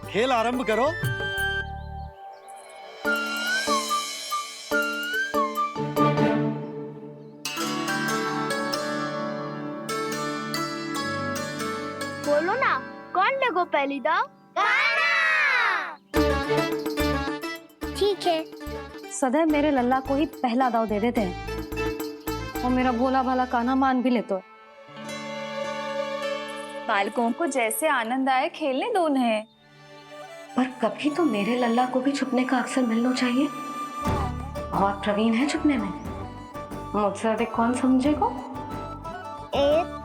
खेल आरंभ करो। बोलो ना, कौन लगो पहली दाव? ठीक है। सदैव मेरे लल्ला को ही पहला दाव दे देते हैं और मेरा भोला भाला कान्हा मान भी लेते। बालकों को जैसे आनंद आए खेलने दो उन्हें। पर कभी तो मेरे लल्ला को भी छुपने का अवसर मिलना चाहिए। बहुत प्रवीण है छुपने में, मुझसे अधिक कौन समझेगा? एक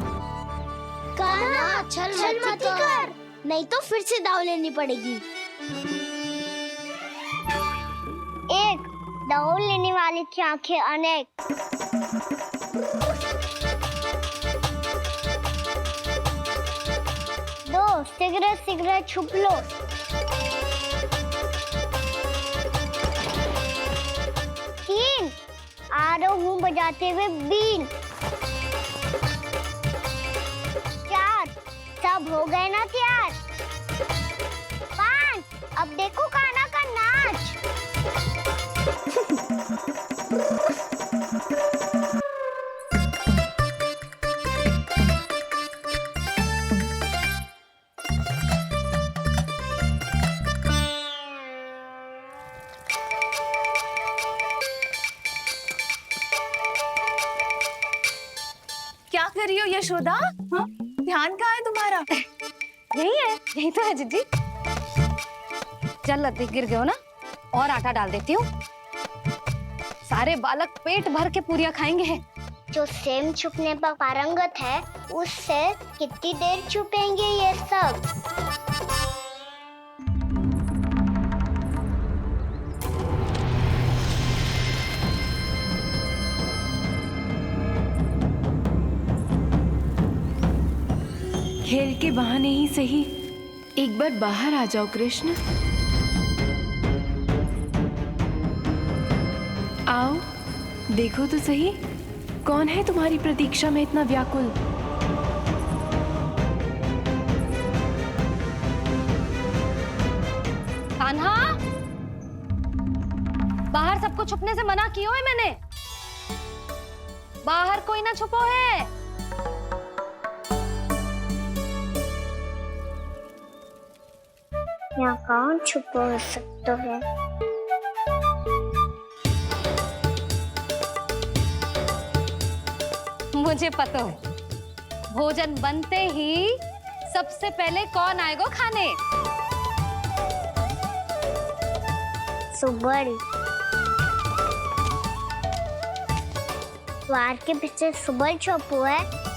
कान्हा, छल मत कर, नहीं तो फिर से दाव लेनी पड़ेगी। एक दाव लेने वाले की आंखें अनेक। दो सिगरेट सिगरेट छुप लो। तीन आ रहा हूँ बजाते हुए बीन। चार सब हो गए ना तैयार। पांच अब देखो कान्हा का नाच। क्या कर रही हो यशोदा? हाँ? ध्यान कहाँ है तुम्हारा? यही है, यही तो है जीजी। चल लती गिर गयो ना, और आटा डाल देती हूँ। सारे बालक पेट भर के पूरियां खाएंगे। जो सेम छुपने पर पारंगत है, उससे कितनी देर छुपेंगे ये सब? खेल के बहाने ही सही एक बार बाहर आ जाओ कृष्ण। आओ देखो तो सही, कौन है तुम्हारी प्रतीक्षा में इतना व्याकुल? कान्हा, बाहर सबको छुपने से मना किया है मैंने। बाहर कोई ना छुपो है। यहाँ कौन छुप हो सकता है? मुझे पता है, भोजन बनते ही सबसे पहले कौन आएगा खाने? सुबल। द्वार के पीछे सुबल छुपा है।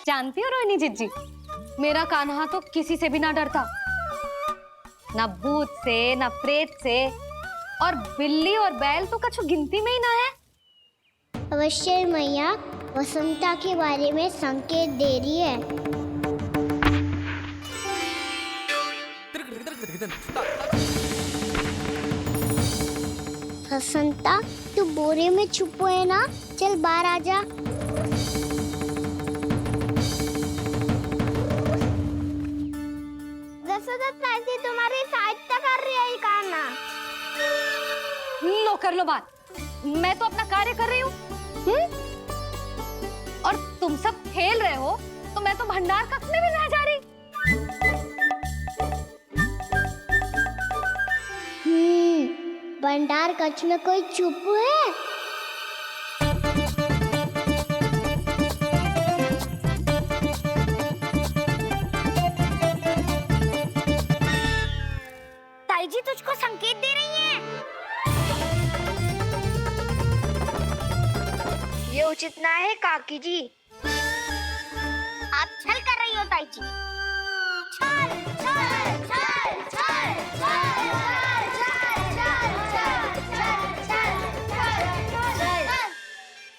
जानती हो रोहिणी जीजी, मेरा कान्हा तो किसी से भी ना डरता, ना भूत से, ना प्रेत से, और बिल्ली और बैल तो कछु गिनती में ही ना है। अवश्य मैया वसंता के बारे में संकेत दे रही है। वसंता, तू बोरे में छुपो है ना? चल बाहर आ जा। तुम्हारी सहायता कर रही है कान्हा। लो कर लो बात, मैं तो अपना कार्य कर रही हूँ। और तुम सब खेल रहे हो तो मैं तो भंडार कक्ष में भी नहीं जा रही। भंडार कक्ष में कोई चुप है? ताई जी तुझको संकेत दे रही हैं। ये उचित ना है काकी जी। आप छल कर रही हो ताई जी। छल छल छल छल छल।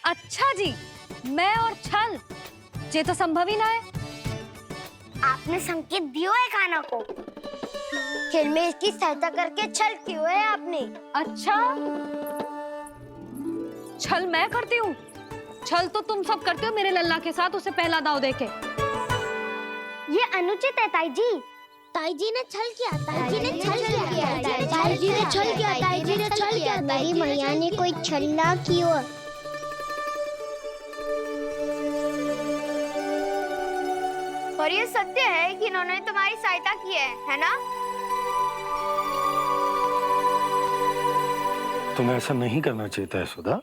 अच्छा जी, मैं और छल, ये तो संभव ही ना है। आपने संकेत दियो है कान्हा को। खेल में इसकी सहायता करके छल क्यों है आपने? अच्छा, छल मैं करती हूँ? छल तो तुम सब करते हो मेरे लल्ला के साथ, उसे पहला दाव देके। ये अनुचित है ताई जी। ताई जी ने छल किया, ताई जी ने छल किया, ताई जी ने छल किया, ताई जी ने छल किया। मेरी मैया ने कोई छल ना किया। और ये सत्य है कि इन्होंने तुम्हारी सहायता की है ना? तुम्हें ऐसा नहीं करना चाहिए था यशोदा।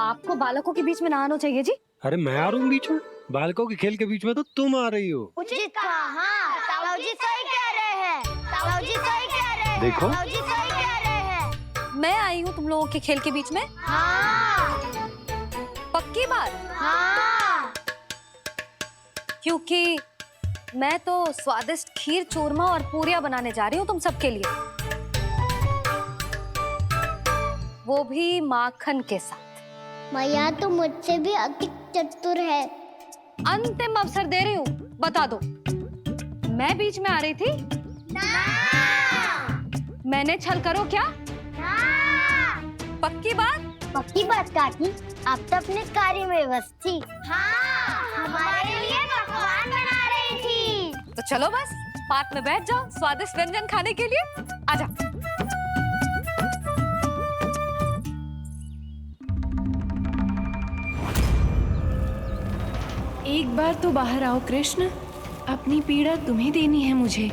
आपको बालकों के बीच में ना आना चाहिए जी। अरे मैं आ रहा हूँ बीच में? बालकों के खेल के बीच में तो तुम आ रही हो। उचित कहा। ताऊ जी सही कह रहे हैं। ताऊ जी सही कह रहे हैं। देखो। ताऊ जी सही कह रहे हैं। मैं आई हूँ तुम लोगों के खेल के बीच में? हाँ। पक्की बात? हाँ। क्योंकि मैं तो स्वादिष्ट खीर, चूरमा और पूरियां बनाने जा रही हूँ तुम सबके लिए, वो भी माखन के साथ। मैया तो मुझसे भी अधिक चतुर है। अंतिम अवसर दे रही हूँ, बता दो, मैं बीच में आ रही थी? ना। मैंने छल करो क्या? ना। पक्की बात? पक्की बात काकी, आप तो अपने कार्य में व्यस्त थी। हाँ, हमारे लिए पकवान बना रही थी। तो चलो बस पात में बैठ जाओ स्वादिष्ट व्यंजन खाने के लिए। आजा। एक बार तो बाहर आओ कृष्ण, अपनी पीड़ा तुम्हें देनी है मुझे,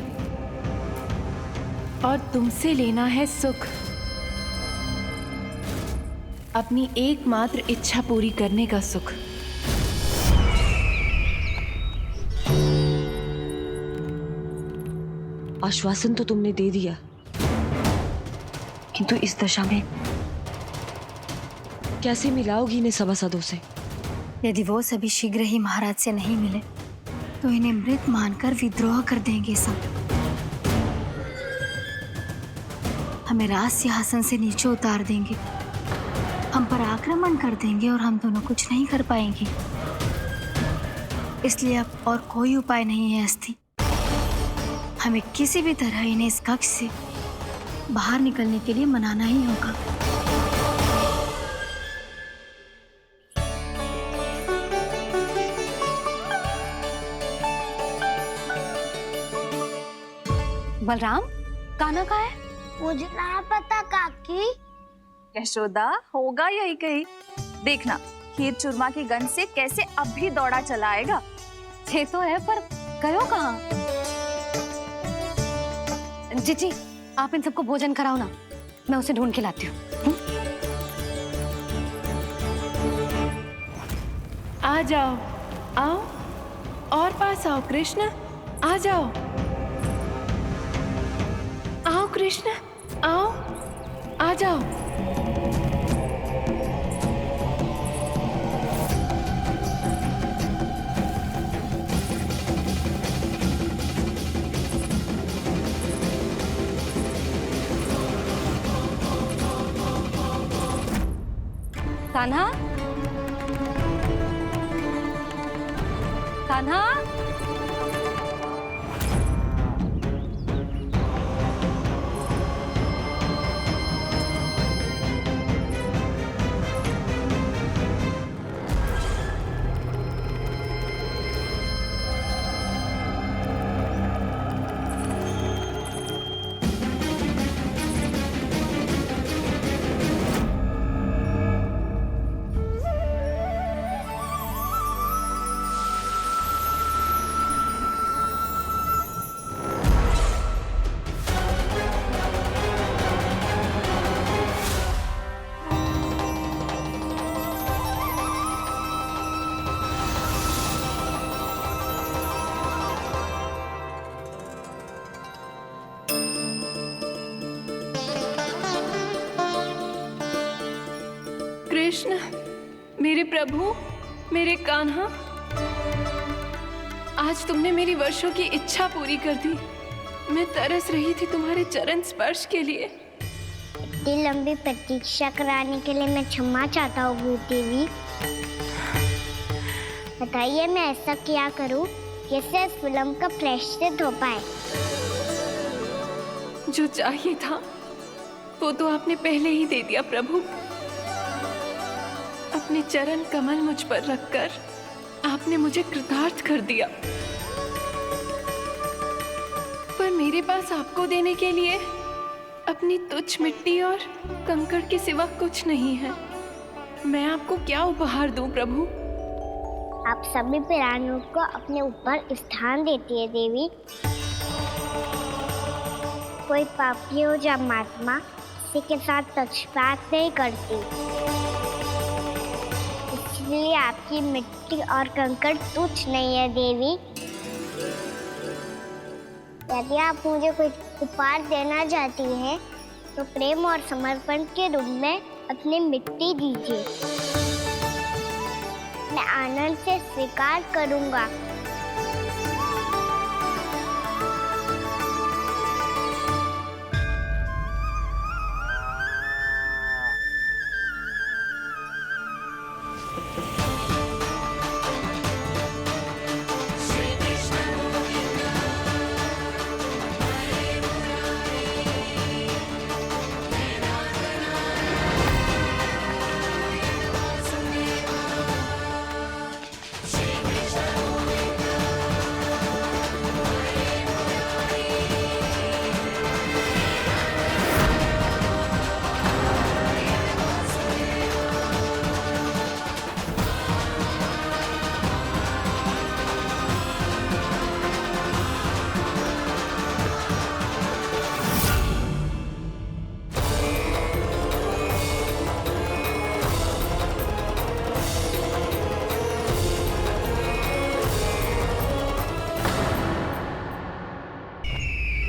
और तुमसे लेना है सुख। अपनी एकमात्र इच्छा पूरी करने का सुख। आश्वासन तो तुमने दे दिया, किंतु इस दशा में कैसे मिलाओगी इन्हें सभासदों से? यदि वो सभी शीघ्र ही महाराज से नहीं मिले तो इन्हें मृत मानकर विद्रोह कर देंगे सब। हमें राज सिंहासन से नीचे उतार देंगे, हम पर आक्रमण कर देंगे और हम दोनों कुछ नहीं कर पाएंगे। इसलिए अब और कोई उपाय नहीं है अस्थि। हमें किसी भी तरह इन्हें इस कक्ष से बाहर निकलने के लिए मनाना ही होगा। बलराम, कान्हा कहाँ है? मुझे ना पता काकी। यशोदा, होगा यही कहीं। देखना खीर चूरमा की गंध से कैसे अब भी दौड़ा चला आएगा। छे तो है पर गयो कहाँ? जीजी, आप इन सबको भोजन कराओ ना, मैं उसे ढूंढ के लाती हूँ। आ जाओ, आओ और पास आओ कृष्ण, आ जाओ। आओ कृष्ण, आओ, आ जाओ। कान्हा, कान्हा, कृष्ण, मेरे प्रभु, मेरे कान्हा, आज तुमने मेरी वर्षों की इच्छा पूरी कर दी। मैं तरस रही थी तुम्हारे चरण स्पर्श के लिए। इतनी लंबी प्रतीक्षा कराने के लिए मैं क्षमा चाहता हूँ देवी। बताइए मैं ऐसा क्या करूँ जिससे इस फिल्म का प्रायश्चित हो पाए। जो चाहिए था वो तो आपने पहले ही दे दिया प्रभु। अपने चरण कमल मुझ पर रखकर आपने मुझे कृतार्थ कर दिया, पर मेरे पास आपको देने के लिए अपनी तुच्छ मिट्टी और कंकड़ के सिवा कुछ नहीं है। मैं आपको क्या उपहार दूं प्रभु? आप सभी प्राणियों को अपने ऊपर स्थान देती है देवी। कोई पापी हो या महात्मा, किसी के साथ पक्षपात नहीं करती, इसलिए आपकी मिट्टी और कंकड़ तुच्छ नहीं है देवी। यदि आप मुझे कोई उपहार देना चाहती हैं, तो प्रेम और समर्पण के रूप में अपनी मिट्टी दीजिए। मैं आनंद से स्वीकार करूंगा।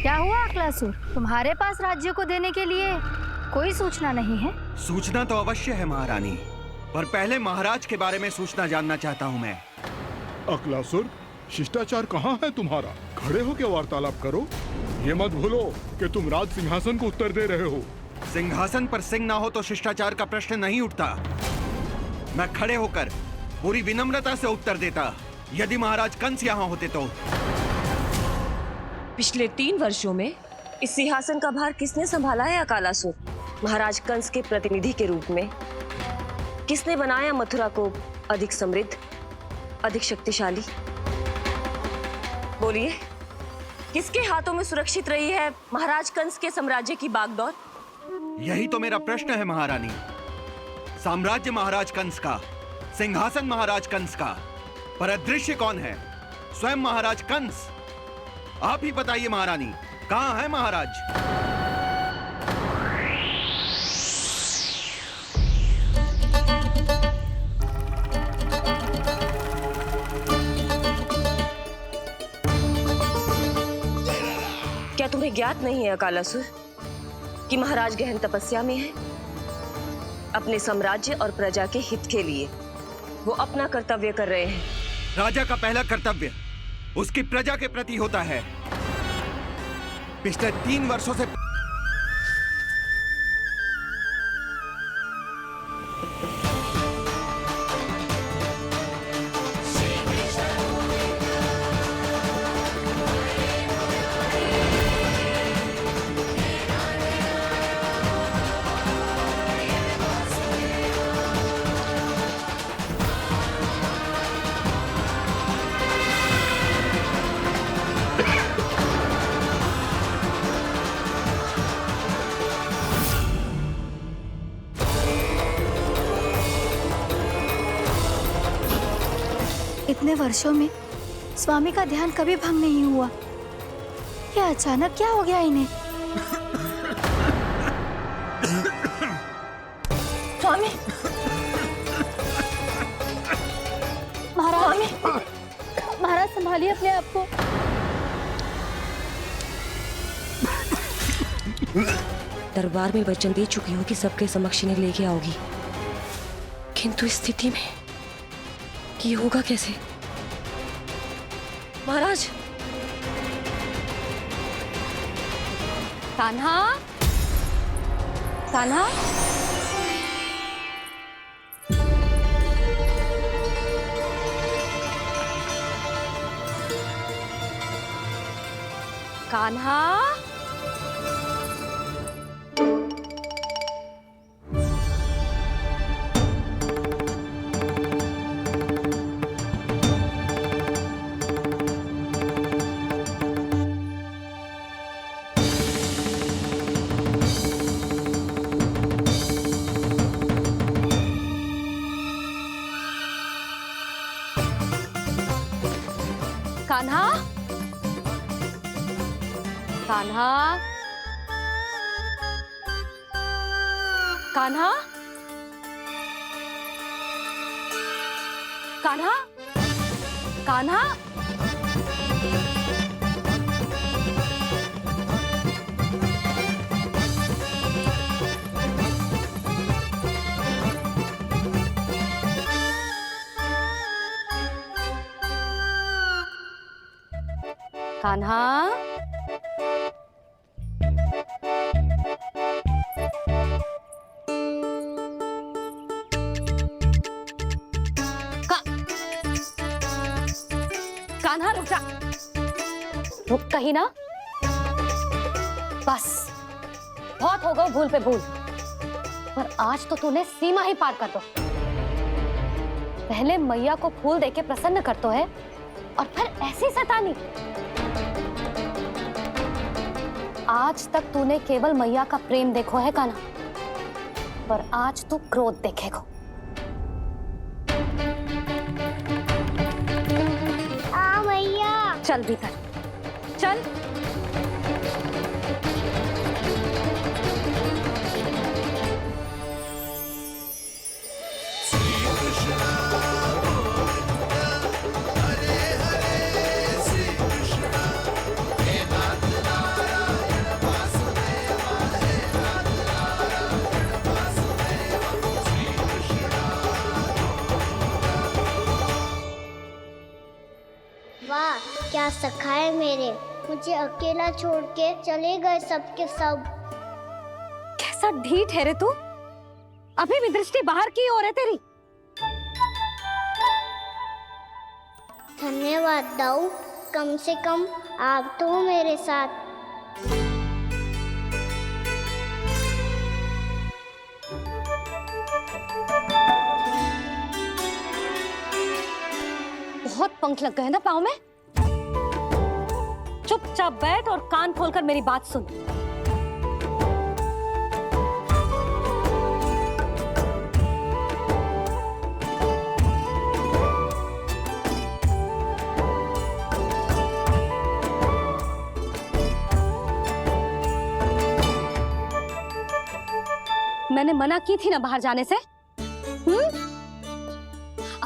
क्या हुआ अक्लासुर? तुम्हारे पास राज्य को देने के लिए कोई सूचना नहीं है? सूचना तो अवश्य है महारानी, पर पहले महाराज के बारे में सूचना जानना चाहता हूँ मैं। अक्लासुर, शिष्टाचार कहाँ है तुम्हारा? खड़े हो के वार्तालाप करो। ये मत भूलो कि तुम राज सिंहासन को उत्तर दे रहे हो। सिंहासन पर सिंह ना हो तो शिष्टाचार का प्रश्न नहीं उठता। मैं खड़े होकर पूरी विनम्रता से उत्तर देता यदि महाराज कंस यहाँ होते तो। पिछले 3 वर्षों में इस सिंहासन का भार किसने संभाला है अकालासुर? महाराज कंस के प्रतिनिधि के रूप में किसने बनाया मथुरा को अधिक समृद्ध, अधिक शक्तिशाली? बोलिए, किसके हाथों में सुरक्षित रही है महाराज कंस के साम्राज्य की बागडोर? यही तो मेरा प्रश्न है महारानी। साम्राज्य महाराज कंस का, सिंहासन महाराज कंस का, पर अदृश्य कौन है? स्वयं महाराज कंस। आप ही बताइए महारानी, कहाँ है महाराज? क्या तुम्हें ज्ञात नहीं है अकालासुर कि महाराज गहन तपस्या में है? अपने साम्राज्य और प्रजा के हित के लिए वो अपना कर्तव्य कर रहे हैं। राजा का पहला कर्तव्य उसकी प्रजा के प्रति होता है। पिछले 3 वर्षों से इतने वर्षों में स्वामी का ध्यान कभी भंग नहीं हुआ। ये अचानक क्या हो गया इन्हें? स्वामी, महाराज, महाराज संभालिए अपने आप को। दरबार में वचन दे चुकी हो कि सबके समक्ष इन्हें लेके आओगी, किंतु इस स्थिति में ये होगा कैसे? महाराज, कान्हा, कान्हा, कान्हा, कान्हा, कान्हा, कान्हा, कान्हा, कान्हा, कान्हा, कान्हा रुक जा, रुक कहीं ना। बस बहुत हो गया भूल पे भूल, पर आज तो तूने सीमा ही पार कर दो। पहले मैया को फूल देके प्रसन्न करतो है और फिर ऐसी सतानी। आज तक तूने केवल मैया का प्रेम देखो है कान्हा, पर आज तू क्रोध देखेगा। मैया चल भीतर चल। वाह, क्या सखा है मेरे, मुझे अकेला छोड़ के चले गए सबके सब। कैसा ढीठ है रे तू, अभी भी दृष्टि बाहर की ओर है तेरी। धन्यवाद दाऊ, कम से कम आप तो हो मेरे साथ। बहुत पंख लग गए ना पाँव में। चुपचाप बैठ और कान खोलकर मेरी बात सुन। मैंने मना की थी ना बाहर जाने से।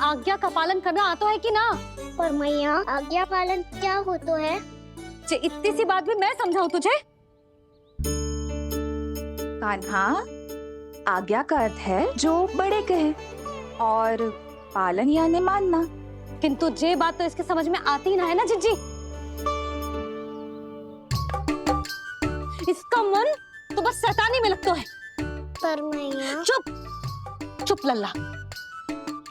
आज्ञा का पालन करना आता है कि ना? पर मैया, आज्ञा पालन क्या होता है? इतनी सी बात भी मैं समझाऊं तुझे? कान्हा, आज्ञा का अर्थ है जो बड़े कहे, और पालन यानी मानना। किंतु ये बात तो इसके समझ में आती ना है ना जिज्जी। इसका मन तो बस शैतानी में लगता है। पर मैया। चुप चुप लल्ला,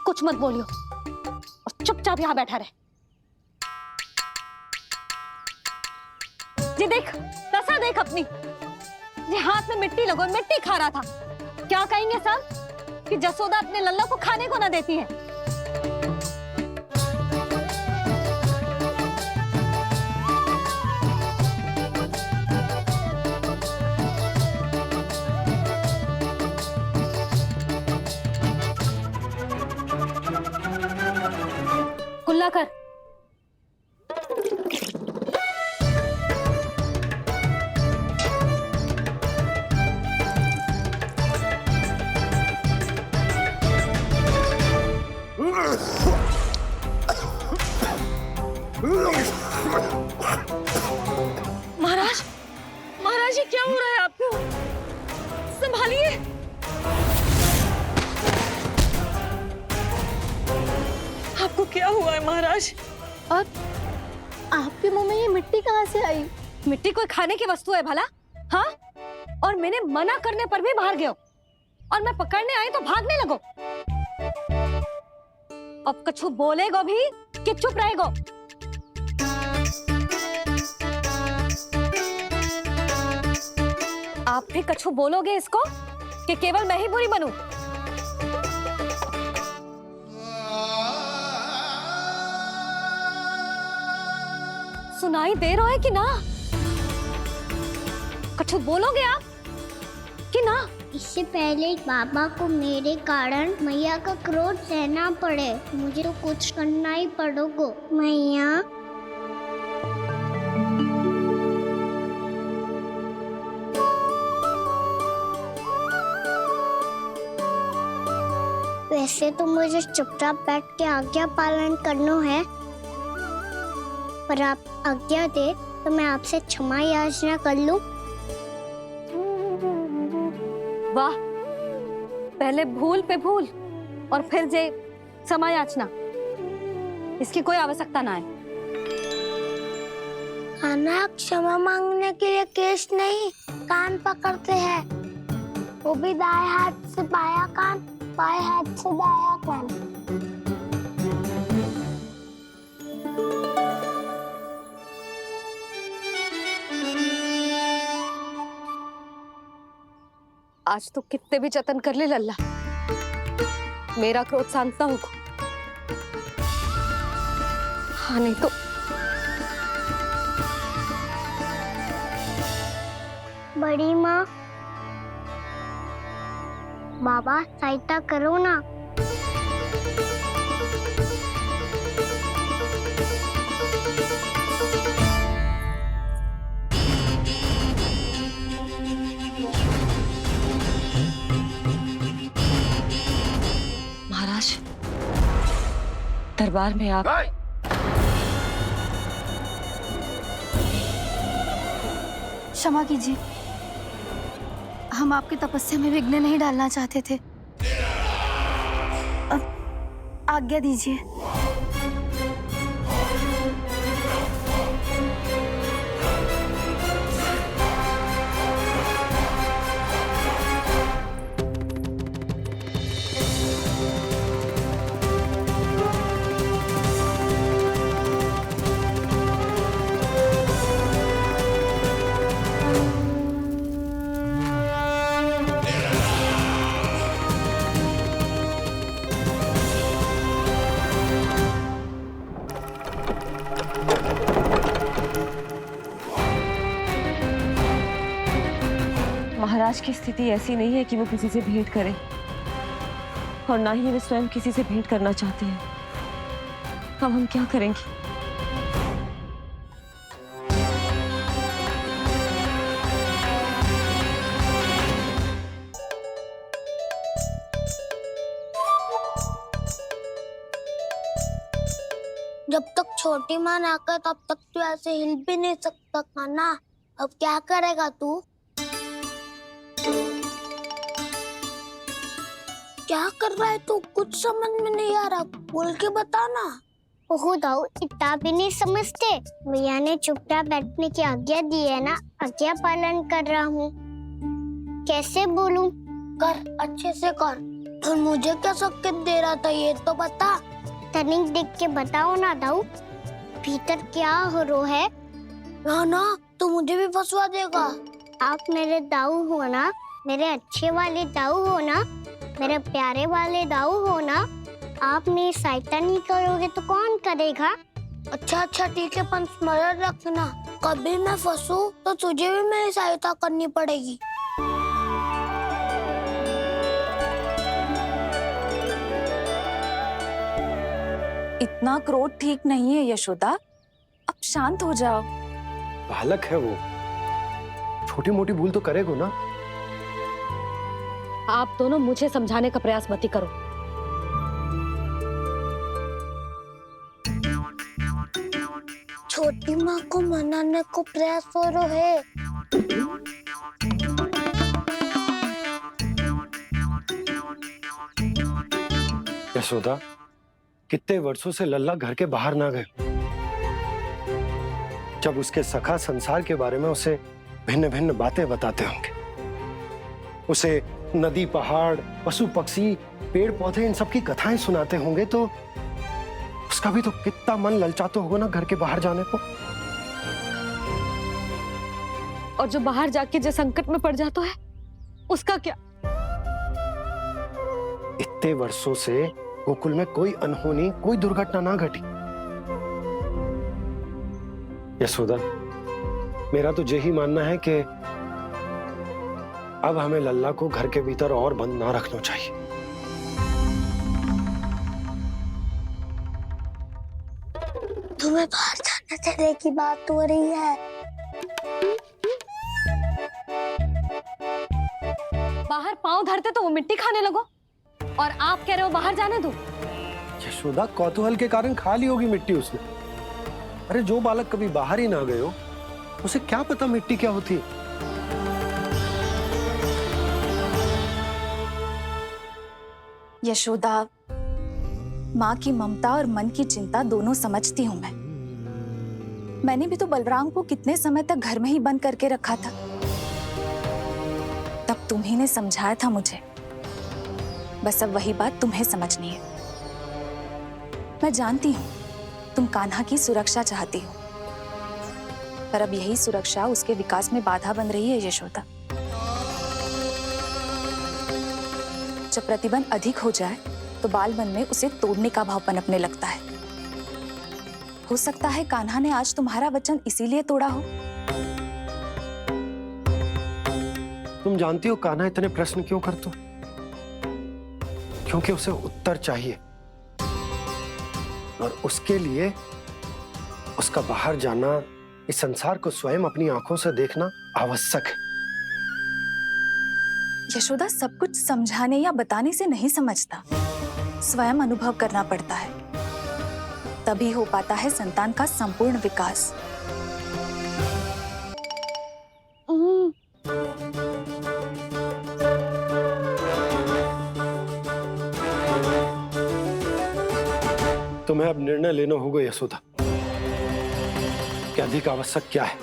कुछ मत बोलियो और चुपचाप यहाँ बैठा रहे। ये देख, दशा देख अपनी। ये हाथ में मिट्टी लगो, मिट्टी खा रहा था। क्या कहेंगे सब कि जसोदा अपने लल्ला को खाने को ना देती है। कुल्ला कर। महाराज, महाराज ये क्या हो रहा है आपको? संभालिए। आपको क्या हुआ है महाराज? और आपके मुंह में ये मिट्टी कहाँ से आई? मिट्टी कोई खाने की वस्तु है भला? हाँ? और मैंने मना करने पर भी बाहर गए और मैं पकड़ने आई तो भागने लगो। अब कछु बोलेगो भी कि चुप रहेगो? आप भी कछु बोलोगे इसको कि केवल मैं ही बुरी बनूं? सुनाई दे रहा है कि ना? कछु बोलोगे आप कि ना? इससे पहले बाबा को मेरे कारण मैया का क्रोध सहना पड़े, मुझे तो कुछ करना ही पड़ेगा। मैया वैसे तो मुझे चुपचाप बैठ के आज्ञा पालन करना है, पर आप आज्ञा दे तो मैं आपसे क्षमा याचना कर लूं। वाह, पहले भूल पे भूल और फिर जे क्षमा याचना, इसकी कोई आवश्यकता ना है। खाना क्षमा मांगने के लिए केस नहीं, कान पकड़ते हैं, वो भी दाएं हाथ से बायां कान, बाएं हाथ से दायां कान। आज तो कितने भी जतन कर ले लल्ला, मेरा क्रोध शांत ना होगा। हाँ नहीं तो बड़ी माँ, बाबा सहायता करो ना। महाराज, दरबार में आप क्षमा कीजिए, हम आपकी तपस्या में विघ्न नहीं डालना चाहते थे। अब आज्ञा दीजिए। महाराज की स्थिति ऐसी नहीं है कि वो किसी से भेंट करें, और ना ही वे स्वयं किसी से भेंट करना चाहते हैं। अब हम क्या करेंगे? जब तक छोटी माँ ना कर तब तक तू ऐसे हिल भी नहीं सकता था ना। अब क्या करेगा तू? क्या कर रहा है तू? कुछ समझ में नहीं आ रहा, बोल के बता ना। ओहो दाऊ, इतना भी नहीं समझते। भैया ने चुपचाप बैठने की आज्ञा दी है ना, आज्ञा पालन कर रहा हूँ। कैसे बोलूं? कर, अच्छे से कर। और मुझे क्या संकेत दे रहा था ये तो बता। तनिक देख के बताओ ना दाऊ, भीतर क्या हो रहा है? ना तू मुझे भी फंसवा देगा। आप मेरे दाऊ हो ना, मेरे अच्छे वाले दाऊ हो ना, मेरे प्यारे वाले दाऊ हो ना। आप मेरी सहायता नहीं करोगे तो कौन करेगा? अच्छा ठीक है, पर स्मरण रखना, कभी मैं फंसूं तो तुझे भी मेरी सहायता करनी पड़ेगी। इतना क्रोध ठीक नहीं है यशोदा, अब शांत हो जाओ। बालक है वो, छोटी मोटी भूल तो करेगा ना। आप दोनों मुझे समझाने का प्रयास मत ही करो। छोटी माँ को मनाने को प्रयास हो रहा है। यशोदा, कितने वर्षों से लल्ला घर के बाहर ना गए। जब उसके सखा संसार के बारे में उसे भिन्न भिन्न बातें बताते होंगे, उसे नदी, पहाड़, पशु पक्षी, पेड़ पौधे, इन सब की कथाएं सुनाते होंगे, तो उसका भी तो कितना मन ललचाता होगा ना घर के बाहर जाने को। और जो बाहर जाके जिस संकट में पड़ जाता है उसका क्या? इतने वर्षों से गोकुल में कोई अनहोनी, कोई दुर्घटना ना घटी। यशोदा, मेरा तो यही मानना है कि अब हमें लल्ला को घर के भीतर और बंद ना रखना चाहिए। तुम्हें बाहर जाने देने की बात हो रही है। बाहर पांव धरते तो वो मिट्टी खाने लगो, और आप कह रहे हो बाहर जाने दो। यशोदा, कौतूहल के कारण खा ली होगी मिट्टी उसने। अरे जो बालक कभी बाहर ही ना गए हो, उसे क्या पता मिट्टी क्या होती है। यशोदा, माँ की ममता और मन की चिंता दोनों समझती हूँ मैं। मैंने भी तो बलराम को कितने समय तक घर में ही बंद करके रखा था। तब तुम्ही ने समझाया था मुझे। बस अब वही बात तुम्हें समझनी है। मैं जानती हूँ तुम कान्हा की सुरक्षा चाहती हो, पर अब यही सुरक्षा उसके विकास में बाधा बन रही है यशोदा। जब प्रतिबंध अधिक हो जाए तो बाल मन में उसे तोड़ने का भाव पनपने लगता है। हो सकता है कान्हा ने आज तुम्हारा वचन इसीलिए तोड़ा हो। तुम जानती हो कान्हा इतने प्रश्न क्यों करता है? क्योंकि उसे उत्तर चाहिए, और उसके लिए उसका बाहर जाना, इस संसार को स्वयं अपनी आंखों से देखना आवश्यक है। यशोदा, सब कुछ समझाने या बताने से नहीं समझता, स्वयं अनुभव करना पड़ता है। तभी हो पाता है संतान का संपूर्ण विकास। तुम्हें अब निर्णय लेना होगा यशोदा कि अधिक आवश्यक क्या है।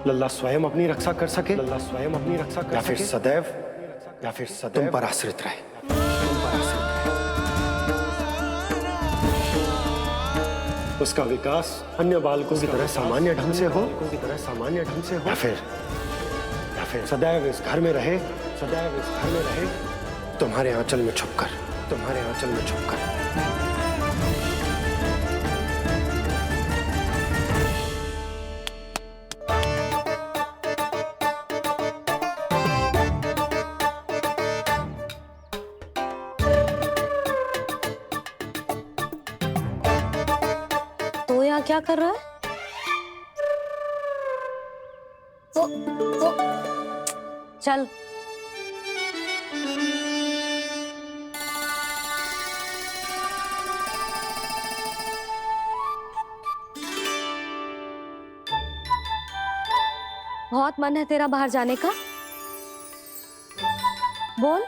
लल्ला स्वयं अपनी रक्षा कर सके, लल्ला स्वयं अपनी रक्षा कर, या फिर सदैव तुम पर आश्रित रहे। उसका विकास अन्य बालकों की तरह सामान्य ढंग से हो, या फिर सदैव इस घर में रहे, तुम्हारे आंचल में छुपकर। तो यहाँ क्या कर रहा है? चल। बहुत मन है तेरा बाहर जाने का? बोल।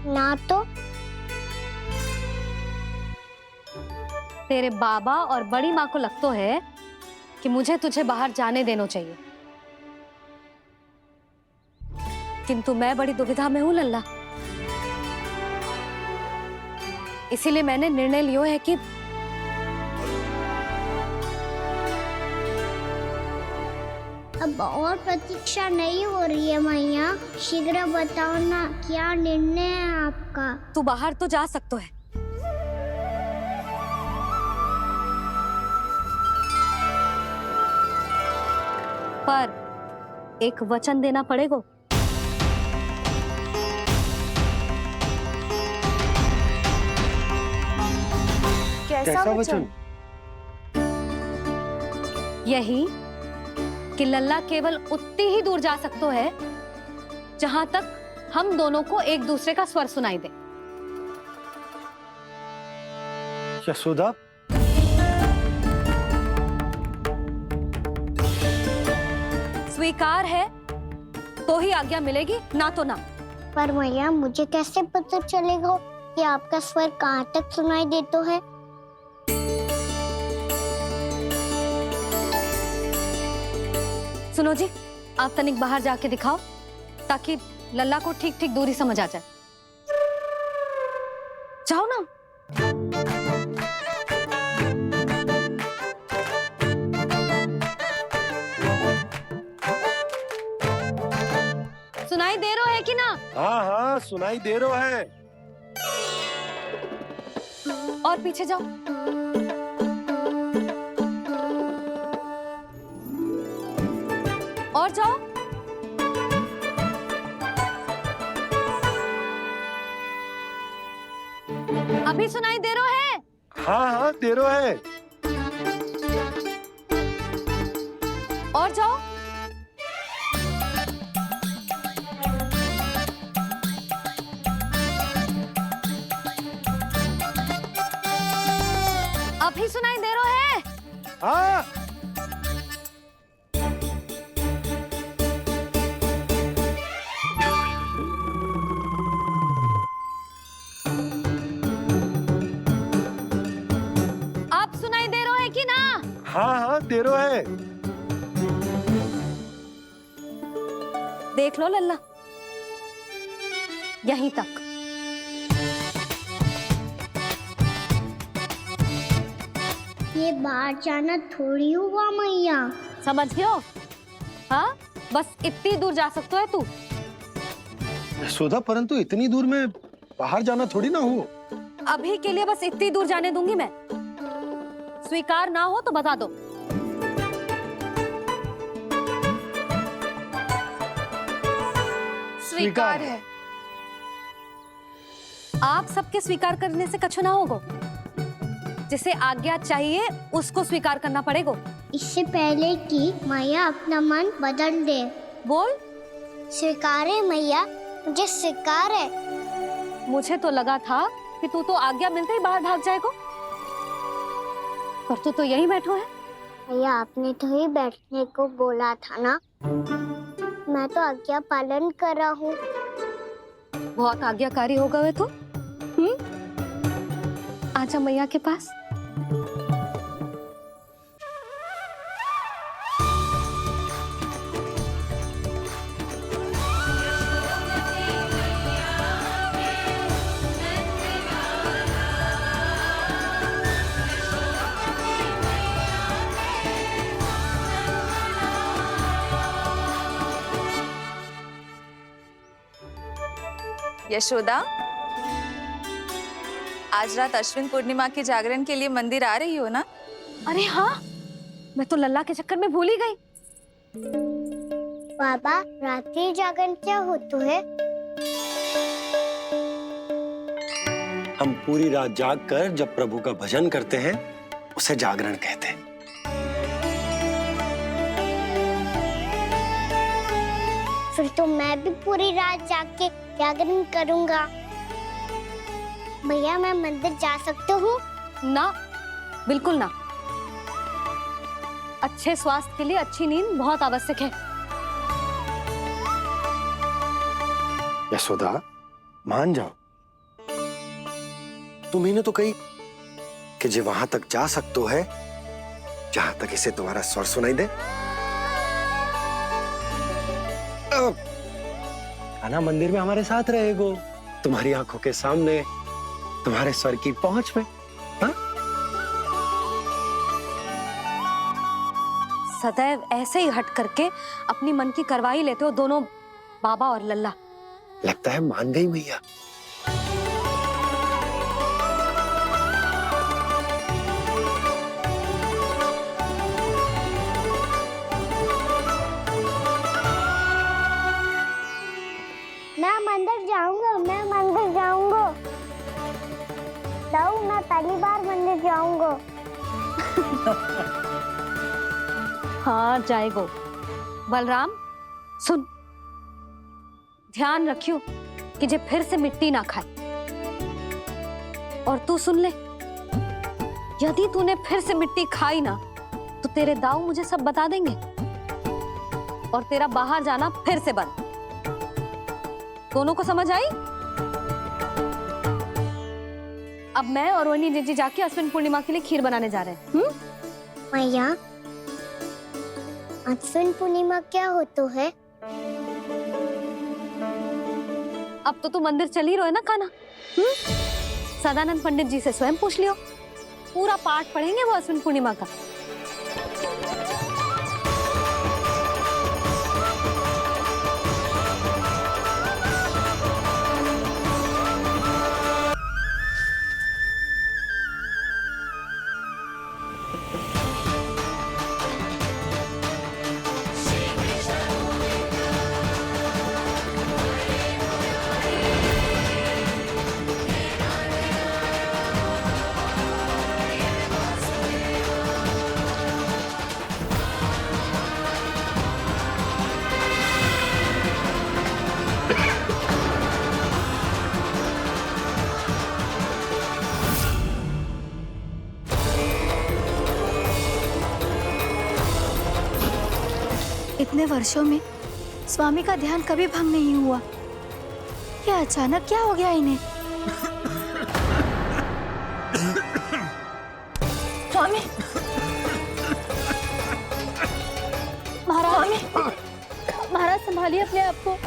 ना तो। तेरे बाबा और बड़ी माँ को लगता है कि मुझे तुझे बाहर जाने देना चाहिए, किंतु मैं बड़ी दुविधा में हूं लल्ला। इसीलिए मैंने निर्णय लिया है कि अब और प्रतीक्षा नहीं हो रही है मैया, शीघ्र बताओ ना क्या निर्णय है आपका। तू बाहर तो जा सकता है, पर एक वचन देना पड़ेगा। कैसा वचन? यही कि लल्ला केवल उतनी ही दूर जा सकता है जहां तक हम दोनों को एक दूसरे का स्वर सुनाई दे। यशोदा, स्वीकार है तो ही आज्ञा मिलेगी, ना तो ना। पर मैया मुझे कैसे पता चलेगा कि आपका स्वर कहाँ तक सुनाई देता है? सुनो जी, आप तनिक बाहर जाके दिखाओ ताकि लल्ला को ठीक ठीक दूरी समझ आ जाए। जाओ ना। सुनाई दे रहा है कि ना? हाँ हाँ सुनाई दे रहा है। और पीछे जाओ। और जाओ। अभी सुनाई दे रहा है? हाँ हाँ दे रहा है। और जाओ। अभी सुनाई दे रहा है? हाँ अब सुनाई दे रहा है कि ना? हाँ हाँ दे रहा है। देख लो लल्ला, यहीं तक। ये बाहर जाना थोड़ी हुआ मैया। समझ गयो? हाँ, बस इतनी दूर जा सकते है तू। यशोदा परंतु इतनी दूर में बाहर जाना थोड़ी ना हो। अभी के लिए बस इतनी दूर जाने दूंगी मैं। स्वीकार ना हो तो बता दो। स्वीकार है। आप सबके स्वीकार करने से कछु ना होगो। जिसे आज्ञा चाहिए उसको स्वीकार करना पड़ेगा। इससे पहले कि मैया अपना मन बदल दे। बोल। स्वीकार है मैया, मुझे स्वीकार है। मुझे तो लगा था कि तू तो आज्ञा मिलते ही बाहर भाग जाएगा, पर तू तो यहीं बैठो है। मैया आपने तो ही बैठने को बोला था ना, मैं तो आज्ञा पालन कर रहा हूँ। बहुत आज्ञाकारी होगा वे तो। आजा मैया के पास। यशोदा, आज रात अश्विन पूर्णिमा के जागरण के लिए मंदिर आ रही हो ना? अरे हाँ, मैं तो लल्ला के चक्कर में भूल ही गई। बाबा, रात्रि जागरण क्या होता है? हम पूरी रात जाग कर जब प्रभु का भजन करते हैं उसे जागरण कहते हैं। फिर तो मैं भी पूरी रात जाग के जागरण करूंगा। भैया, मैं मंदिर जा सकती हूँ? ना, बिल्कुल ना। अच्छे स्वास्थ्य के लिए अच्छी नींद बहुत आवश्यक है। यशोदा, मान जाओ। तुम्ही ने तो कही कि जे वहां तक जा सकते है जहां तक इसे तुम्हारा स्वर सुनाई दे। खाना मंदिर में हमारे साथ रहेगो, तुम्हारी आंखों के सामने, तुम्हारे स्वर की पहुंच में। हा? सदैव ऐसे ही हट करके अपनी मन की करवाई लेते हो दोनों बाबा और लल्ला। लगता है मान गई मैया। मैं मंदिर जाऊंगा, मैं मंदिर जाऊंगा। जाऊं, मैं पहली बार मंदिर जाऊंगा। हाँ जाएगो। बलराम सुन, ध्यान रखियो कि जे फिर से मिट्टी ना खाए। और तू सुन ले, यदि तूने फिर से मिट्टी खाई ना तो तेरे दाऊ मुझे सब बता देंगे और तेरा बाहर जाना फिर से बंद। दोनों को समझ आई? अब मैं और रोहिणी जीजी जाके अश्विन पूर्णिमा के लिए खीर बनाने जा रहे हैं। मैया, अश्विन पूर्णिमा क्या होता है? अब तो तू मंदिर चल ही रहो है ना कान्हा। सदानंद पंडित जी से स्वयं पूछ लियो, पूरा पाठ पढ़ेंगे वो अश्विन पूर्णिमा का। इतने वर्षों में स्वामी का ध्यान कभी भंग नहीं हुआ। ये अचानक क्या हो गया इन्हें? स्वामी, महाराज, महाराज संभालिए अपने आप को।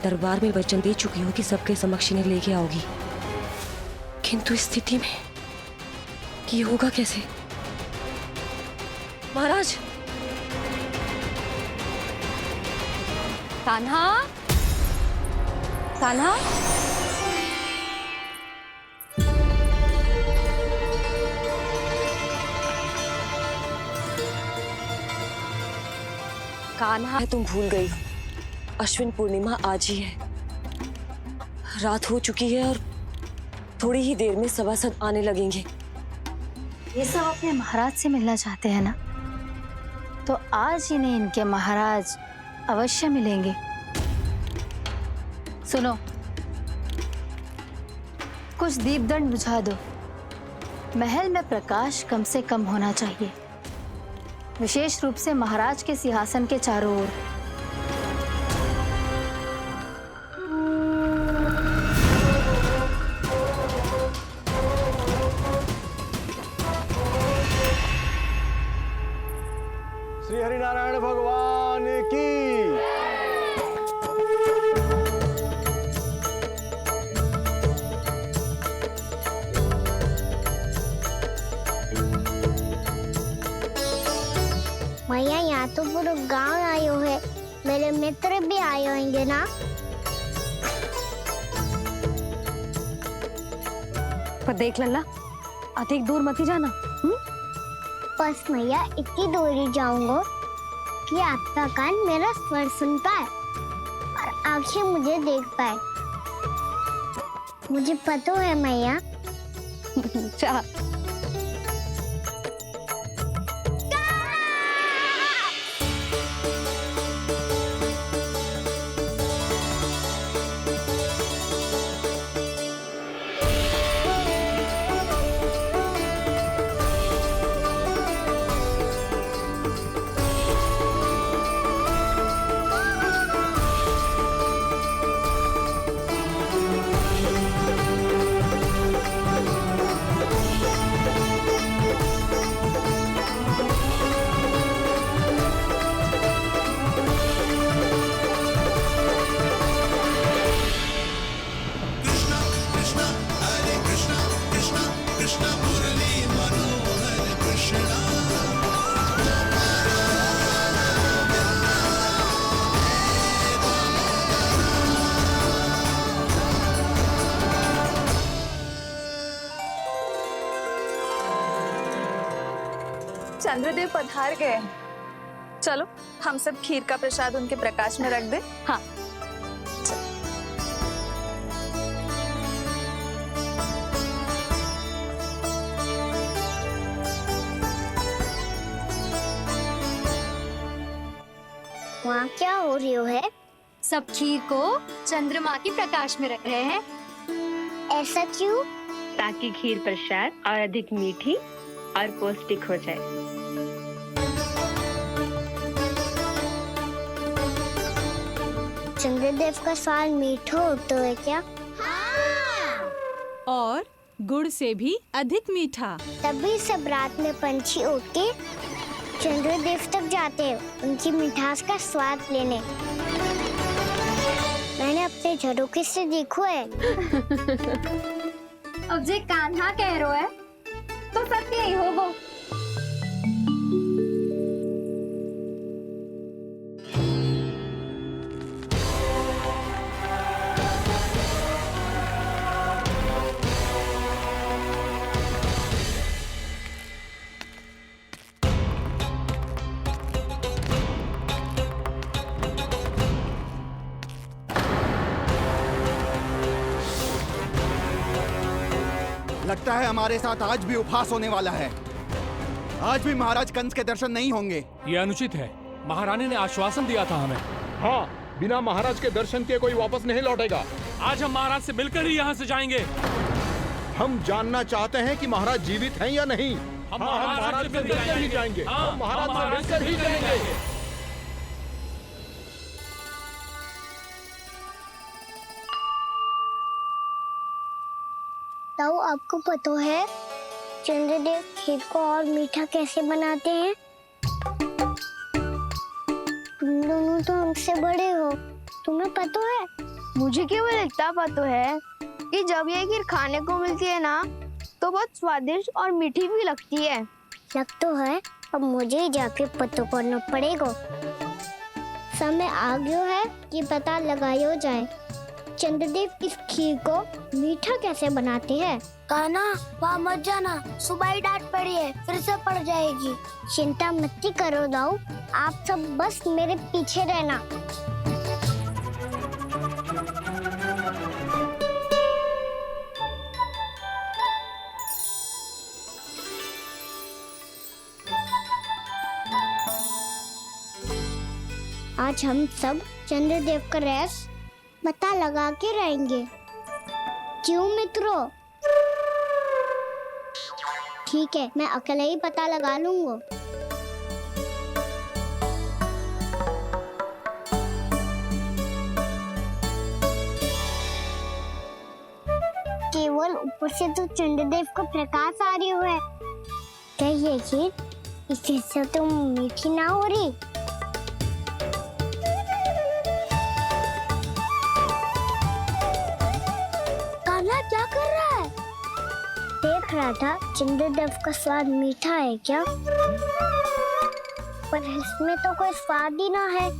दरबार में वचन दे चुकी हूँ कि सबके समक्ष इन्हें लेके आओगी, किंतु इस स्थिति में ये होगा कैसे? महाराज, कान्हा, कान्हा, कान्हा, तुम भूल गई हो, अश्विन पूर्णिमा आज ही है। रात हो चुकी है और थोड़ी ही देर में सभासद आने लगेंगे। ये सब अपने महाराज से मिलना चाहते हैं ना, तो आज इन्हें इनके महाराज अवश्य मिलेंगे। सुनो, कुछ दीपदंड बुझा दो। महल में प्रकाश कम से कम होना चाहिए, विशेष रूप से महाराज के सिंहासन के चारों ओर। श्री हरिनारायण भगवान की। मैया, यहाँ तो पूरा गांव आयो है, मेरे मित्र भी आए होंगे ना? पर देख लल्ला, अधिक दूर मत ही जाना। बस मैया इतनी दूर ही जाऊंगा कि आपका कान मेरा स्वर सुन पाए और आंखें मुझे देख पाए। मुझे पता है मैया। चाह चंद्रदेव पधार गए। चलो हम सब खीर का प्रसाद उनके प्रकाश में रख दे। हाँ। वहाँ क्या हो रही है? सब खीर को चंद्रमा की प्रकाश में रख रहे हैं। ऐसा क्यों? ताकि खीर प्रसाद और अधिक मीठी और पौष्टिक हो जाए। चंद्रदेव का स्वाद मीठा होता है क्या? और गुड़ से भी अधिक मीठा। तभी सब रात में पंछी उड़ के चंद्रदेव तक जाते हैं उनकी मिठास का स्वाद लेने। मैंने अपने झरोखे से देखो है। अब जे कान्हा कह रहा है तो सत्य ही होगा। लगता है हमारे साथ आज भी उपहास होने वाला है। आज भी महाराज कंस के दर्शन नहीं होंगे। ये अनुचित है। महारानी ने आश्वासन दिया था हमें। हाँ, बिना महाराज के दर्शन के कोई वापस नहीं लौटेगा। आज हम महाराज से मिलकर ही यहाँ से जाएंगे। हम जानना चाहते हैं कि महाराज जीवित हैं या नहीं। हम महाराज से मिलकर ही जाएंगे। हम महाराज से मिलकर ही जाएंगे। ताऊ, आपको पता है चंद्रदेव खीर को और मीठा कैसे बनाते हैं? तुम दोनों तो हमसे बड़े हो, तुम्हें पता है? मुझे केवल इतना पता है कि जब ये खीर खाने को मिलती है ना तो बहुत स्वादिष्ट और मीठी भी लगती है। लग तो है, अब मुझे ही जाके पता करना पड़ेगा। समय आ गया है कि पता लगाया जाए चंद्रदेव इस खीर को मीठा कैसे बनाते हैं। कान्हा, वहाँ मत जाना, सुबह ही डांट पड़ी है, फिर से पड़ जाएगी। चिंता मत करो दाऊ, आप सब बस मेरे पीछे रहना। आज हम सब चंद्रदेव का रहस्य पता लगा के रहेंगे। क्यों मित्रों? ठीक है, मैं अकेले ही पता लगा लूंगा। केवल ऊपर से तो चंद्रदेव का प्रकाश आ रही है। क्या ये खीर इससे तो मीठी ना हो रही? क्या कर रहा है? देख रहा था चंद्रदेव का स्वाद मीठा है क्या, पर इसमें तो कोई स्वाद ही ना है।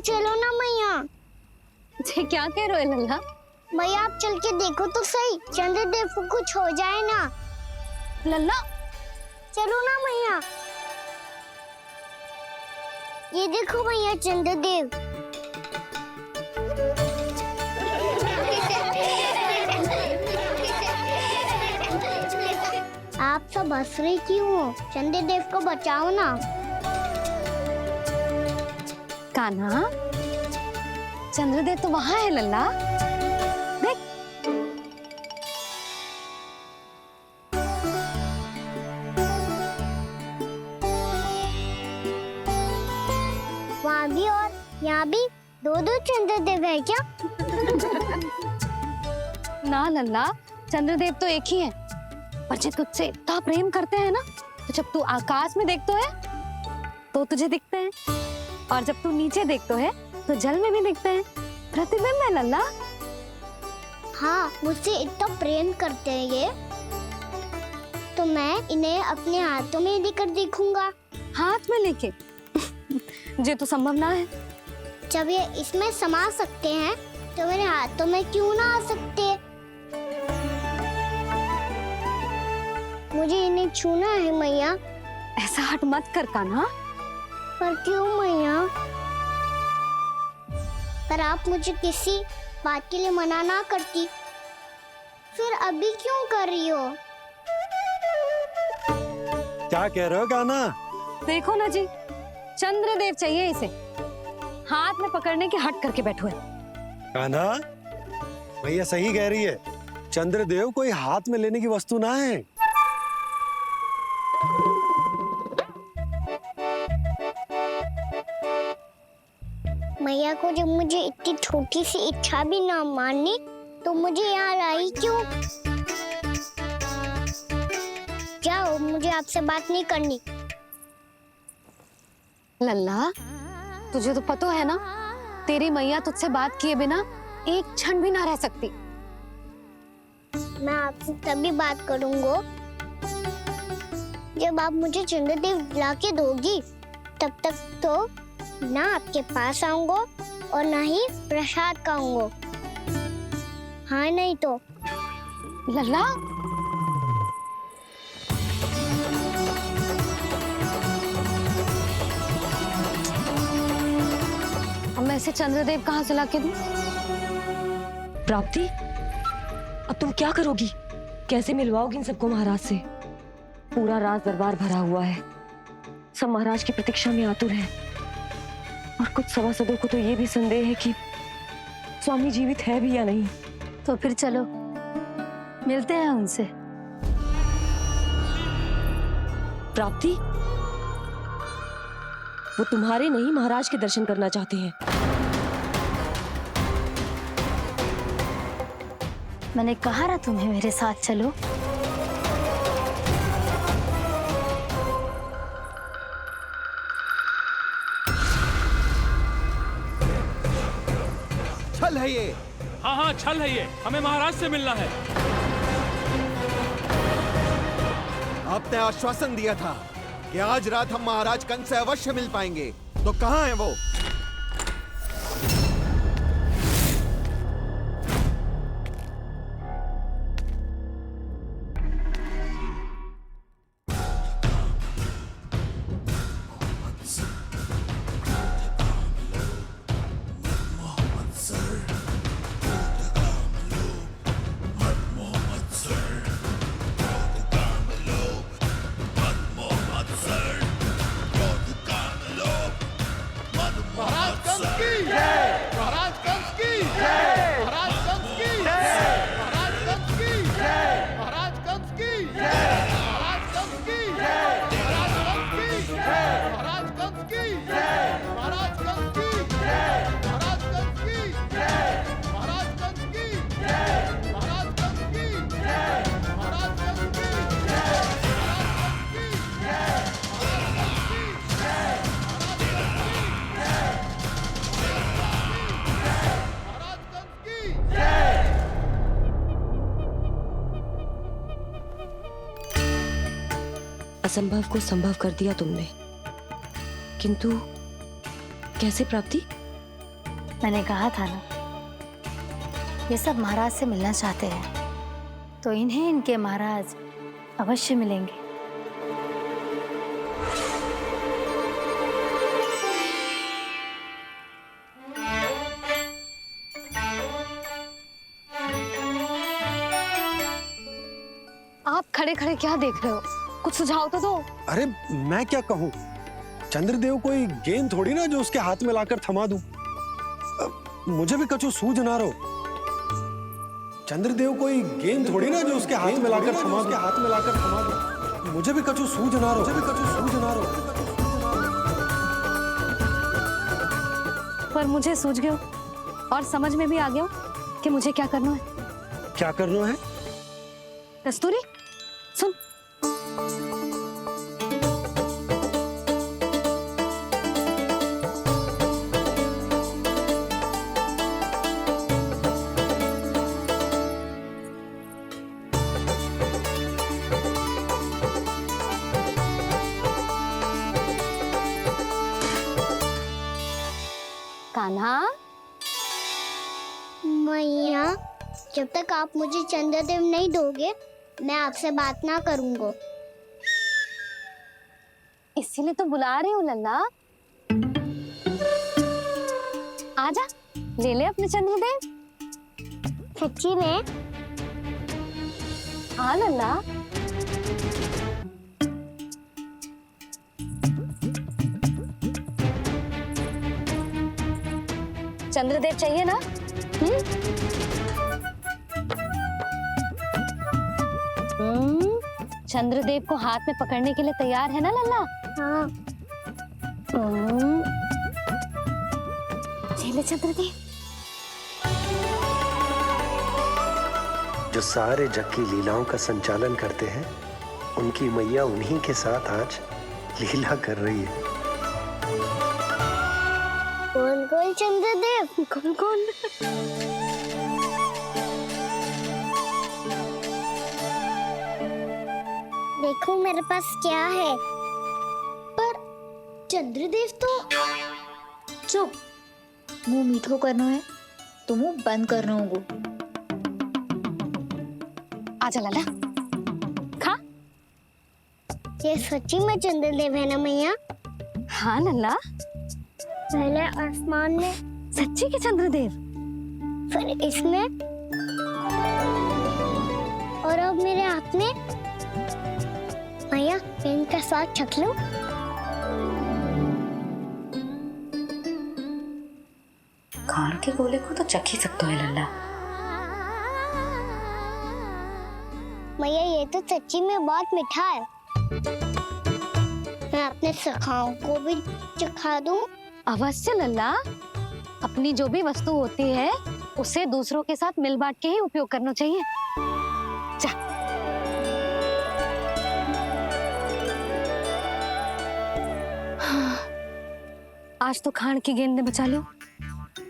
चलो ना मैया। क्या कह रहे हो लल्ला? मैया, आप चल के देखो तो सही, चंद्रदेव को कुछ हो जाए ना। लल्ला, चलो ना मैया। ये देखो मैया, चंद्रदेव। आप सब हंस रहे क्यों हो? चंद्रदेव को बचाओ ना। कान्हा, चंद्रदेव तो वहां है लल्ला, देख। वहाँ भी और यहाँ भी दो चंद्रदेव है क्या? ना लल्ला, चंद्रदेव तो एक ही है, पर जब तुझसे इतना प्रेम करते हैं ना, तो जब तू आकाश में देखतो है तो तुझे दिखते हैं, और जब तू नीचे देखतो है तो जल में भी दिखते हैं। प्रतिबिंब है लल्ला। हाँ, मुझसे इतना प्रेम करते हैं ये, तो मैं इन्हें अपने हाथों में लेकर देखूंगा। हाथ में लेके? ये तो संभव ना है। जब ये इसमें समा सकते हैं तो मेरे हाथों में क्यों ना आ सकते? मुझे इन्हें छूना है मैया। ऐसा हट मत कर कान्हा। पर क्यों मैया? पर आप मुझे किसी बात के लिए मना ना करती, फिर अभी क्यों कर रही हो? क्या कह रहे हो कान्हा? देखो ना जी, चंद्रदेव चाहिए इसे, हाथ में पकड़ने के हट करके बैठो है। कान्हा, भैया सही कह रही है, चंद्रदेव कोई हाथ में लेने की वस्तु ना है। मैया को जब मुझे इतनी छोटी सी इच्छा भी ना माननी, तो मुझे यहाँ लाई क्यों? जाओ, मुझे आपसे बात नहीं करनी। लल्ला, तुझे तो पता है ना, तेरी मैया तुझसे बात किए बिना एक क्षण भी ना रह सकती। मैं आपसे तभी बात करूंगा जब आप मुझे चंद्रदेव ला के दोगी। तब तक तो ना आपके पास आऊंगा और ना ही प्रसाद खाऊंगा। हाँ नहीं तो। लल्ला, अब मैं इसे चंद्रदेव कहाँ से लाके दूं? प्राप्ति, अब तुम क्या करोगी? कैसे मिलवाओगी इन सबको महाराज से? पूरा राज दरबार भरा हुआ है, सब महाराज की प्रतीक्षा में आतुर हैं। और कुछ सभासदों को तो ये भी संदेह है कि स्वामी जीवित है भी या नहीं। तो फिर चलो मिलते हैं उनसे। प्राप्ति, वो तुम्हारे नहीं महाराज के दर्शन करना चाहते हैं। मैंने कहा ना तुम्हें मेरे साथ चलो। छल है ये। हाँ हाँ, छल है ये। हमें महाराज से मिलना है। आपने आश्वासन दिया था कि आज रात हम महाराज कंस से अवश्य मिल पाएंगे, तो कहाँ है वो? असंभव को संभव कर दिया तुमने, किंतु कैसे प्राप्ति? मैंने कहा था ना, ये सब महाराज से मिलना चाहते हैं, तो इन्हें इनके महाराज अवश्य मिलेंगे। आप खड़े खड़े क्या देख रहे हो? कुछ सुझाव तो दो। अरे मैं क्या कहूँ, चंद्रदेव कोई गेंद थोड़ी ना जो उसके हाथ में लाकर थमा दूं। मुझे भी कछु सूझ ना रो। चंद्रदेव कोई गेंद थोड़ी ना जो उसके हाथ में लाकर थमा दूं। मुझे भी कछु सूझ ना रो। पर मुझे सूझ गयो और समझ में भी आ गया कि मुझे क्या करना है। क्या करना है? कस्तूरी, सुन। कान्हा, मैया, जब तक आप मुझे चंद्रदेव नहीं दोगे, मैं आपसे बात ना करूंगा। इसीलिए तो बुला रही हूँ लल्ला। आजा, ले ले अपने चंद्रदेव। सच्ची में? हाँ लल्ला। चंद्रदेव चाहिए ना? चंद्रदेव को हाथ में पकड़ने के लिए तैयार है ना लल्ला? हाँ। ले चंद्रदेव। जो सारे जग की लीलाओं का संचालन करते हैं, उनकी मैया उन्हीं के साथ आज लीला कर रही है। कौन कौन चंद्रदेव? कौन कौन? देखो मेरे पास क्या है। पर चंद्रदेव तो चुप, मुंह मीठो करनो है तो मुंह बंद करना होगो। आजा लाला, खा। ये सच्ची में चंद्रदेव है ना मैया? हाँ लल्ला, पहले आसमान में, सच्ची के चंद्रदेव, फिर इसमें, और अब मेरे हाथ में। मैया इनका स्वाद चख लो। खान के गोले को तो चख ही सकते हो लल्ला। मैया ये तो सच्ची में बहुत मीठा है। मैं अपने सखाओं को भी चखा दूं? अवश्य लल्ला, अपनी जो भी वस्तु होती है उसे दूसरों के साथ मिल बांट के ही उपयोग करना चाहिए। जा। आज तो खान की गेंद ने बचा लो।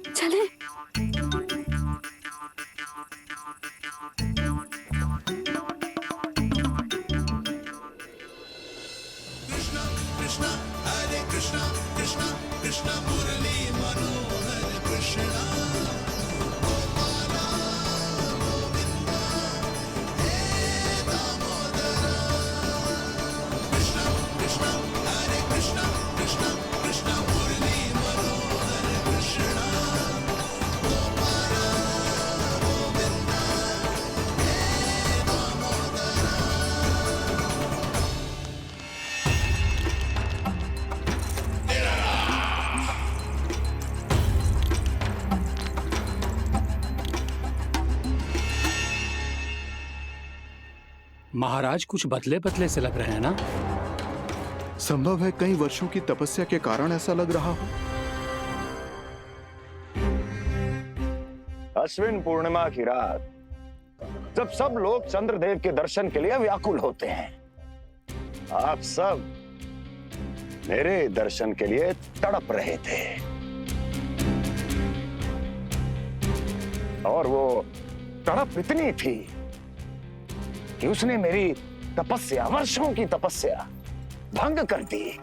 चले। महाराज कुछ बदले बदले से लग रहे हैं ना? संभव है कई वर्षों की तपस्या के कारण ऐसा लग रहा हो। अश्विन पूर्णिमा की रात जब सब लोग चंद्रदेव के दर्शन के लिए व्याकुल होते हैं, आप सब मेरे दर्शन के लिए तड़प रहे थे। और वो तड़प इतनी थी कि उसने मेरी तपस्या, वर्षों की तपस्या भंग कर दी।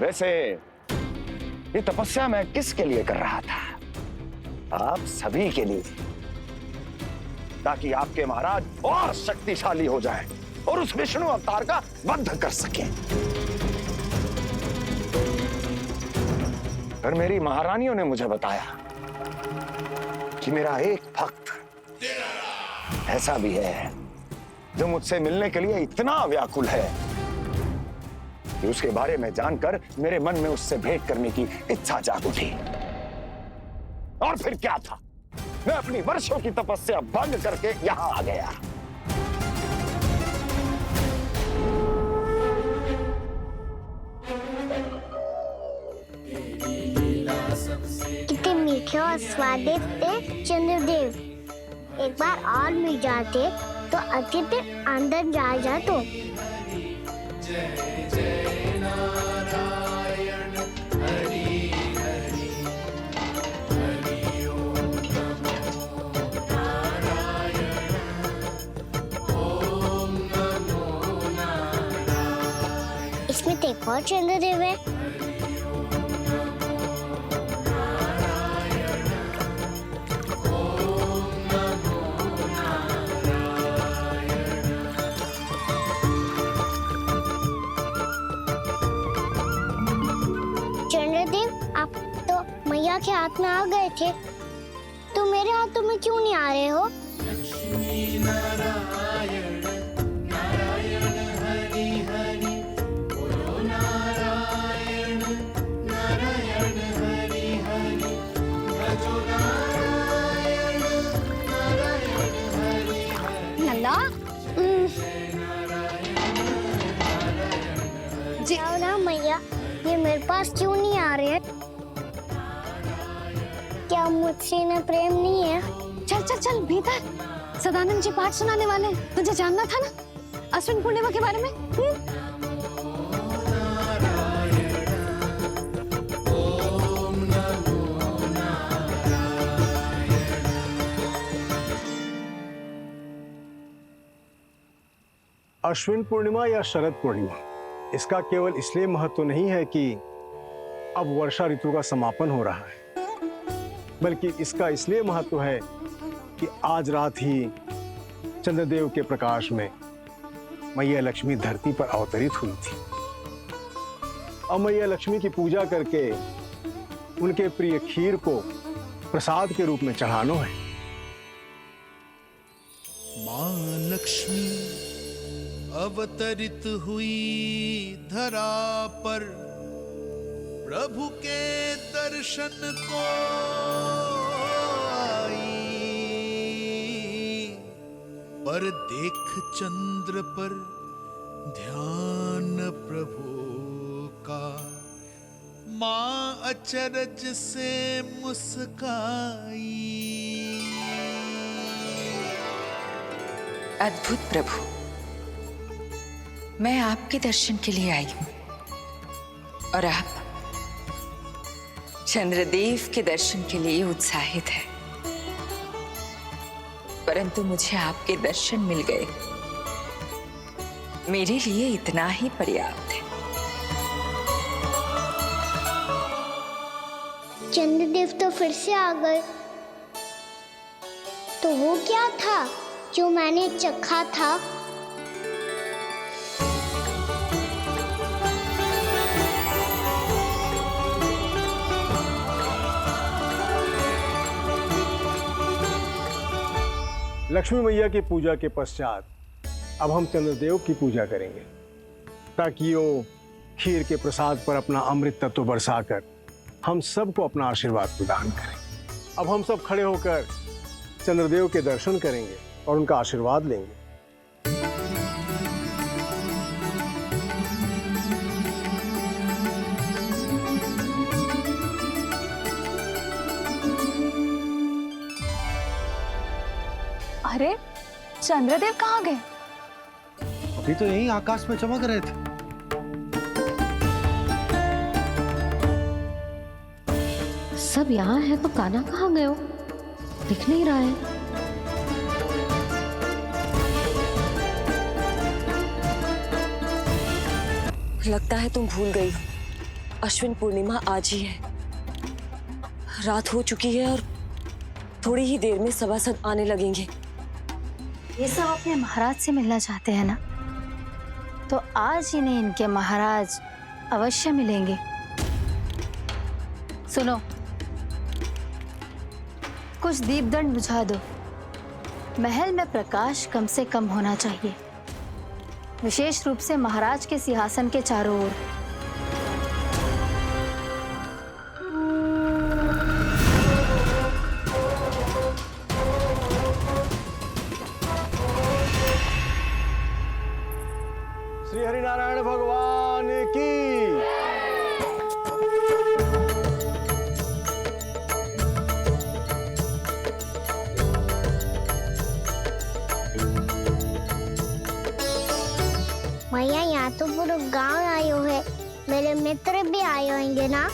वैसे ये तपस्या मैं किसके लिए कर रहा था? आप सभी के लिए, ताकि आपके महाराज और शक्तिशाली हो जाएं और उस विष्णु अवतार का वध कर सकें। फिर मेरी महारानियों ने मुझे बताया कि मेरा एक भक्त ऐसा भी है जो मुझसे मिलने के लिए इतना व्याकुल है कि उसके बारे में जानकर मेरे मन में उससे भेंट करने की इच्छा जाग उठी। और फिर क्या था, मैं अपनी वर्षों की तपस्या भंग करके यहां आ गया। कितने मीठे और स्वादिष्ट थे चंद्रदेव। एक बार और मिल जाते तो अतिथि अंदर जा जातो। इसमें तो एक और चंद्रदेव है। मैया के हाथ में आ गए थे, तो मेरे हाथों में क्यों नहीं आ रहे हो? लल्ला जी ना मैया, ये मेरे पास क्यों नहीं आ रहे हैं? क्या मुझसे इन्हें प्रेम नहीं है? चल चल चल भीतर, सदानंद जी पाठ सुनाने वाले, तुझे जानना था ना। अश्विन पूर्णिमा के बारे में? अश्विन पूर्णिमा या शरद पूर्णिमा, इसका केवल इसलिए महत्व नहीं है कि अब वर्षा ऋतु का समापन हो रहा है, बल्कि इसका इसलिए महत्व है कि आज रात ही चंद्रदेव के प्रकाश में मैया लक्ष्मी धरती पर अवतरित हुई थी। अब मैया लक्ष्मी की पूजा करके उनके प्रिय खीर को प्रसाद के रूप में चढ़ाना है। मां लक्ष्मी अवतरित हुई धरा पर, प्रभु के दर्शन को आई, पर देख चंद्र पर ध्यान प्रभु का, मां अचरज से मुस्काई। अद्भुत प्रभु, मैं आपके दर्शन के लिए आई हूं और आप चंद्रदेव के दर्शन के लिए उत्साहित है, परंतु मुझे आपके दर्शन मिल गए, मेरे लिए इतना ही पर्याप्त है। चंद्रदेव तो फिर से आ गए। तो वो क्या था जो मैंने चखा था? लक्ष्मी मैया की पूजा के पश्चात अब हम चंद्रदेव की पूजा करेंगे, ताकि वो खीर के प्रसाद पर अपना अमृत तत्व बरसाकर हम सबको अपना आशीर्वाद प्रदान करें। अब हम सब खड़े होकर चंद्रदेव के दर्शन करेंगे और उनका आशीर्वाद लेंगे। अरे चंद्रदेव कहाँ गए? अभी तो यही आकाश में चमक रहे थे। सब यहाँ है तो कान्हा कहाँ गए हो? दिख नहीं रहा है। लगता है तुम भूल गई हो, अश्विन पूर्णिमा आज ही है। रात हो चुकी है और थोड़ी ही देर में सभासद आने लगेंगे। ये सब अपने महाराज से मिलना चाहते हैं ना, तो आज इन्हें इनके महाराज अवश्य मिलेंगे। सुनो, कुछ दीपदंड बुझा दो। महल में प्रकाश कम से कम होना चाहिए, विशेष रूप से महाराज के सिंहासन के चारों ओर। श्री हरिनारायण भगवान की। मैया, यहाँ तो पूरा गांव आयो है, मेरे मित्र भी आए होंगे ना?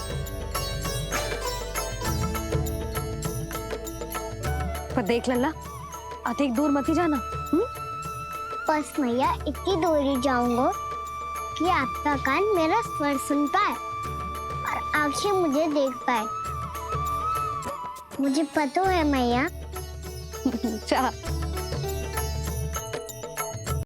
पर देख लल्ला, अधिक दूर मत ही जाना। बस मैया इतनी दूर ही जाऊंगा कि आपका कान मेरा स्वर सुन पाए और आंखें मुझे देख पाए। मुझे पता है मैया। अच्छा।